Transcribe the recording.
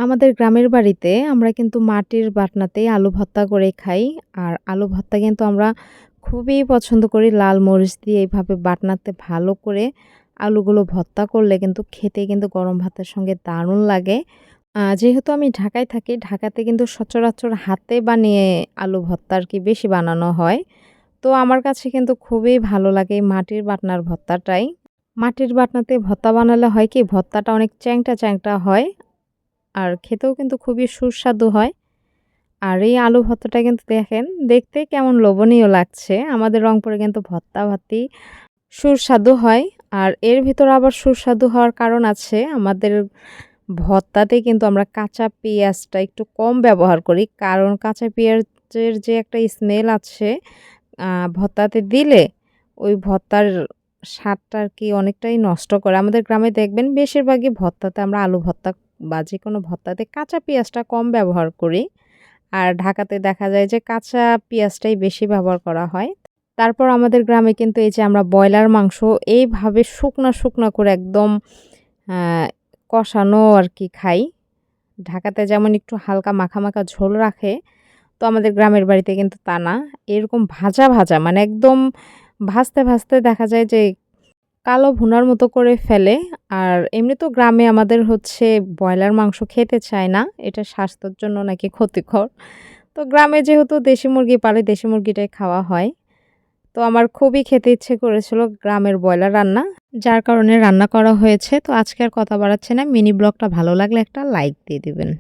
আমাদের গ্রামের বাড়িতে আমরা কিন্তু মাটির বাটনাতেই আলু ভর্তা করে খাই। আর আলু ভর্তা কিন্তু আমরা খুবই পছন্দ করি। লাল মরিচ দিয়ে এভাবে বাটনাতে ভালো করে আলুগুলো ভর্তা করলে কিন্তু খেতে কিন্তু গরম ভাতের সঙ্গে দারুণ লাগে। যেহেতু আমি ঢাকায় থাকি, ঢাকাতে কিন্তু সচরাচর হাতে বানিয়ে আলু ভর্তা আরকি বেশি বানানো হয়। তো আমার কাছে কিন্তু খুবই ভালো লাগে এই মাটির বাটনার ভর্তাটাই। মাটির বাটনাতে ভর্তা বানালে হয় কি ভর্তাটা অনেক চ্যাংটা, চ্যাংটা হয়। আর খেতেও কিন্তু খুবই সুস্বাদু হয়। আর এই আলু ভর্তাটা কিন্তু দেখেন দেখতে কেমন লোভনীয় লাগছে। আমাদের রংপুরে কিন্তু ভর্তা-ভাতি সুস্বাদু হয়। আর এর ভিতরে আবার সুস্বাদু হওয়ার কারণ আছে। আমাদের ভর্তাতে কিন্তু আমরা কাঁচা পেঁয়াজটা একটু কম ব্যবহার করি। কারণ কাঁচা পেঁয়াজের যে একটা স্মেল আছে আ ভর্তাতে দিলে ওই ভর্তার স্বাদটা আরকি অনেকটাই নষ্ট করে। আমাদের গ্রামে দেখবেন বেশিরভাগই ভর্তাতে আমরা আলু ভর্তা বা যেকোনো ভর্তাতে কাঁচা পেঁয়াজটা কম ব্যবহার করি। আর ঢাকাতে দেখা যায় যে কাঁচা পেঁয়াজটাই বেশি ব্যবহার করা হয়। তারপর আমাদের গ্রামে কিন্তু এই যে আমরা ব্রয়লার মাংস এইভাবে শুকনা, শুকনা করে একদম আ কষানো আরকি খাই। ঢাকাতে যেমন একটু হালকা মাখা, মাখা ঝোল রাখে, তো আমাদের গ্রামের বাড়িতে কিন্তু তা না। এরকম ভাজা, ভাজা মানে একদম ভাজতে, ভাজতে দেখা যায় যে কালো ভুনার মতো করে ফেলে। আর এমনিতেও গ্রামে আমাদের হচ্ছে ব্রয়লার মাংস খেতে চায় না। এটা স্বাস্থ্যের জন্য নাকি ক্ষতিকর। তো গ্রামে যেহেতু দেশি মুরগি পালে দেশি মুরগিটাই খাওয়া হয়। তো আমার খুবই খেতে ইচ্ছে করেছিল গ্রামের ব্রয়লার রান্না। যার কারণে রান্না করা হয়েছে। তো আজকে আর কথা বাড়াচ্ছি না। মিনি ব্লগটা ভালো লাগলে একটা লাইক দিয়ে দিবেন।